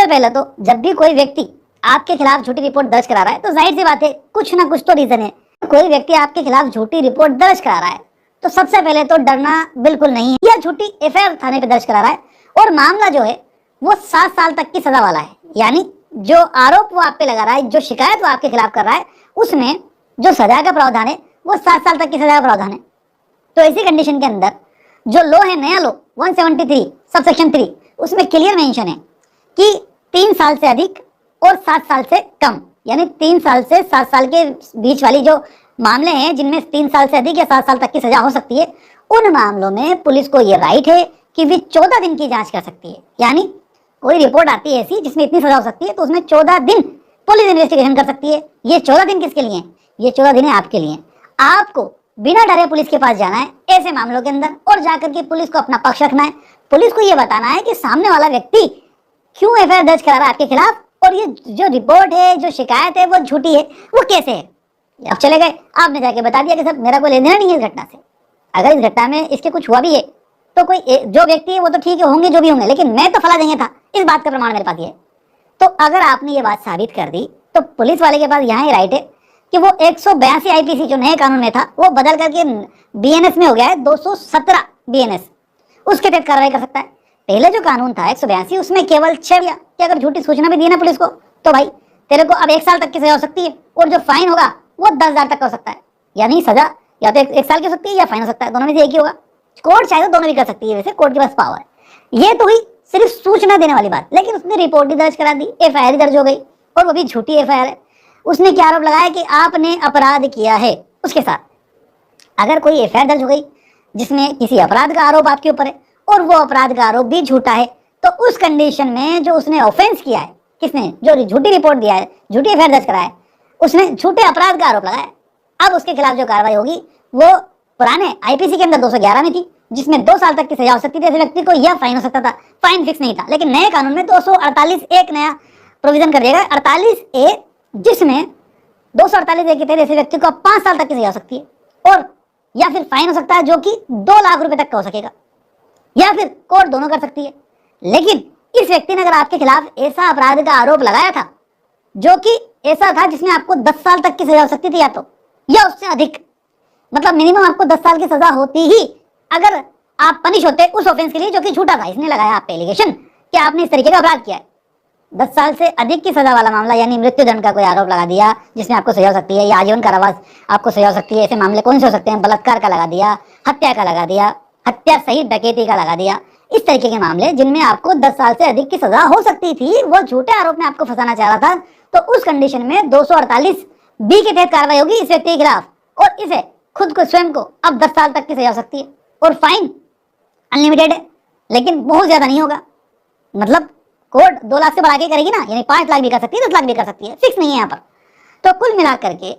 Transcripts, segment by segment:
सबसे पहले तो जब भी कोई व्यक्ति आपके खिलाफ झूठी रिपोर्ट दर्ज करा रहा है तो जाहिर सी बात है कुछ ना कुछ तो रीजन है। कोई व्यक्ति आपके खिलाफ झूठी रिपोर्ट दर्ज करा रहा है तो सबसे पहले तो डरना बिल्कुल नहीं है। या झूठी एफआईआर थाने पे दर्ज करा रहा है और मामला जो है वो 7 साल तक की सजा वाला है, यानी जो आरोप वो आप पे लगा रहा है, जो शिकायत वो आपके खिलाफ कर रहा है, उसमें जो सजा का प्रावधान है वो 7 साल तक की सजा का प्रावधान है। तो ऐसी कंडीशन के अंदर जो लॉ है, नया लॉ 173 सबसेक्शन 3, उसमें क्लियर मेंशन है कि 3 साल से अधिक और 7 साल से कम, यानी 3 साल से 7 साल के बीच वाली जो मामले हैं जिनमें 3 साल से अधिक या 7 साल तक की सजा हो सकती है, उन मामलों में पुलिस को ये राइट है कि वे 14 दिन की जांच कर सकती है। यानी कोई रिपोर्ट आती है ऐसी जिसमें इतनी सजा हो सकती है तो उसमें 14 दिन पुलिस इन्वेस्टिगेशन कर सकती है। ये 14 दिन किसके लिए? ये 14 दिन है आपके लिए। आपको बिना डरे पुलिस के पास जाना है ऐसे मामलों के अंदर और जाकर के पुलिस को अपना पक्ष रखना है। पुलिस को ये बताना है कि सामने वाला व्यक्ति क्यों एफआईआर दर्ज करा रहा है आपके खिलाफ और ये जो रिपोर्ट है, जो शिकायत है वो झूठी है, वो कैसे है। अब चले गए, आपने जाके बता दिया कि सर मेरा कोई लेना देना नहीं है इस घटना से। अगर इस घटना में इसके कुछ हुआ भी है तो कोई जो व्यक्ति है वो तो ठीक है, होंगे जो भी होंगे, लेकिन मैं तो फला देंगे था, इस बात का प्रमाण मेरे पास है। तो अगर आपने ये बात साबित कर दी तो पुलिस वाले के पास यहाँ ही राइट है कि वो 182 आईपीसी जो नए कानून में था वो बदल करके बीएनएस में हो गया है 217 बीएनएस, उसके तहत कार्रवाई कर सकता है। पहले जो कानून था 182 उसमें केवल 6 कि अगर झूठी सूचना भी दी ना पुलिस को तो भाई तेरे को अब 1 साल तक की सजा हो सकती है और जो फाइन होगा वो 10,000 तक का हो सकता है। यानी सजा या तो 1 साल की हो सकती है या फाइन हो सकता है, दोनों में से एक ही होगा। कोर्ट चाहे तो दोनों भी कर सकती है, वैसे कोर्ट के पास पावर है। ये तो हुई सिर्फ सूचना देने वाली बात, लेकिन उसने रिपोर्ट भी दर्ज करा दी, एफआईआर दर्ज हो गई और वो भी झूठी एफआईआर है। उसने क्या आरोप लगाया कि आपने अपराध किया है उसके साथ। अगर कोई एफआईआर दर्ज हो गई जिसमें किसी अपराध का आरोप आपके ऊपर है और वो अपराध का आरोप भी झूठा है तो उस कंडीशन में जो उसने ऑफेंस किया है, किसने जो झूठी रिपोर्ट दिया है, झूठी एफआईआर दर्ज कराया है, उसने झूठे अपराध का आरोप लगाया। अब उसके खिलाफ जो कार्रवाई होगी वो पुराने आईपीसी के अंदर 211 में थी जिसमें 2 साल तक की सजा हो सकती थी ऐसे व्यक्ति को, या फाइन हो सकता था। फाइन फिक्स नहीं था, लेकिन नए कानून में 248 एक नया प्रोविजन कर दिया गया 48 ए, जिसमें 248 ए के तहत ऐसे व्यक्ति को 5 साल तक की सजा हो सकती है और या फिर फाइन हो सकता है जो कि 2 लाख रुपए तक का हो सकेगा, या फिर कोर्ट दोनों कर सकती है। लेकिन इस व्यक्ति ने अगर आपके खिलाफ ऐसा अपराध का आरोप लगाया था जो कि ऐसा था जिसमें आपको 10 साल तक की सजा हो सकती थी या तो या उससे अधिक, मतलब मिनिमम आपको 10 साल की सजा होती ही अगर आप पनिश होते उस ऑफेंस के लिए जो कि झूठा था। इसने लगाया आप पे एलिगेशन कि आपने इस तरीके का अपराध किया है। 10 साल से अधिक की सजा वाला मामला यानी मृत्युदंड का कोई आरोप लगा दिया जिसमें आपको सजा हो सकती है, या आजीवन कारावास आपको सजा हो सकती है। ऐसे मामले कौन से हो सकते हैं? बलात्कार का लगा दिया, हत्या का लगा दिया, हत्या सहित डकैती का लगा दिया। इस तरीके के मामले जिनमें आपको 10 साल से अधिक की सजा हो सकती थी, वो झूठे आरोप में आपको फंसाना चाह रहा था, तो उस कंडीशन में 248 बी के तहत कार्रवाई होगी इस व्यक्ति के खिलाफ और इसे खुद को स्वयं को अब 10 साल तक की सजा हो सकती है और फाइन अनलिमिटेड है, लेकिन बहुत ज्यादा नहीं होगा। मतलब कोर्ट 2 लाख से बढ़ा के करेगी ना, यानी 5 लाख भी कर सकती है, 10 लाख भी कर सकती है, फिक्स नहीं है यहाँ पर। तो कुल मिलाकर के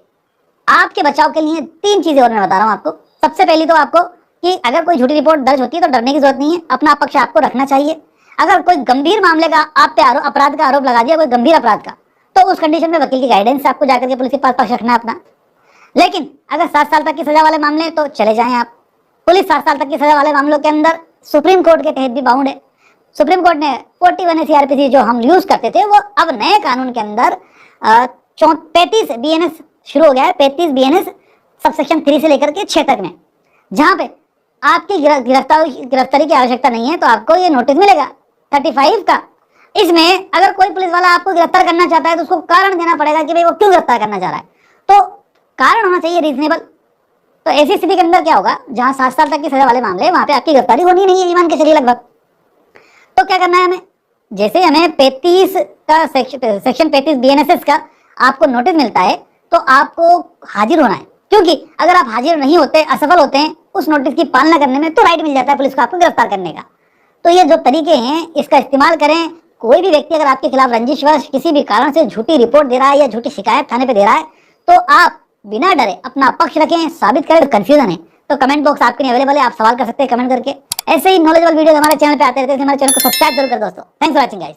आपके बचाव के लिए 3 चीजें और मैं बता रहा हूँ आपको। सबसे पहली तो आपको कि अगर कोई झूठी रिपोर्ट दर्ज होती है तो डरने की जरूरत नहीं है, अपना पक्ष आपको रखना चाहिए। अगर कोई गंभीर मामले का आप पे अपराध का आरोप लगा दिया, कोई गंभीर अपराध का, तो उस कंडीशन में वकील की गाइडेंस से आपको जाकर के पुलिस के पास पक्ष रखना है अपना। लेकिन अगर 7 साल तक की सजा वाले मामले तो चले जाएं आप। पुलिस 7 साल तक की सजा वाले मामलों के अंदर सुप्रीम कोर्ट के तहत भी बाउंड है। सुप्रीम कोर्ट ने 41 सीआरपीसी जो हम यूज करते थे वो अब नए कानून के अंदर 35 बीएनएस शुरू हो गया है। 35 बीएनएस सबसेक्शन 3 से लेकर के 6 तक में, जहां पे आपकी गिरफ्तारी की आवश्यकता नहीं है तो आपको ये नोटिस मिलेगा 35 का। इसमें अगर कोई पुलिस वाला आपको गिरफ्तार करना चाहता है तो उसको कारण देना पड़ेगा कि भाई वो क्यों गिरफ्तार करना चाह रहा है, तो कारण होना चाहिए रीजनेबल। तो ऐसी स्थिति के अंदर क्या होगा, जहां 7 साल तक की सजा वाले मामले वहां पे आपकी गिरफ्तारी होनी नहीं है, ईमान के चलिए लगभग। तो क्या करना है हमें, जैसे हमें 35 का सेक्शन 35 बीएनएसएस का आपको नोटिस मिलता है तो आपको हाजिर होना है, क्योंकि अगर आप हाजिर नहीं होते, असफल होते हैं उस नोटिस की पालना करने में, तो राइट मिल जाता है पुलिस को आपको गिरफ्तार करने का। तो ये जो तरीके हैं इसका इस्तेमाल करें। कोई भी व्यक्ति अगर आपके खिलाफ रंजिशवश किसी भी कारण से झूठी रिपोर्ट दे रहा है या झूठी शिकायत थाने पे दे रहा है तो आप बिना डरे अपना पक्ष रखें, साबित करें। कंफ्यूजन है तो कमेंट बॉक्स आपके लिए अवेलेबल है, आप सवाल कर सकते हैं कमेंट करके। ऐसे ही नॉलेजेबल वीडियो हमारे चैनल पे आते रहते हैं, हमारे चैनल को सब्सक्राइब जरूर कर दोस्तों। Thanks for watching guys.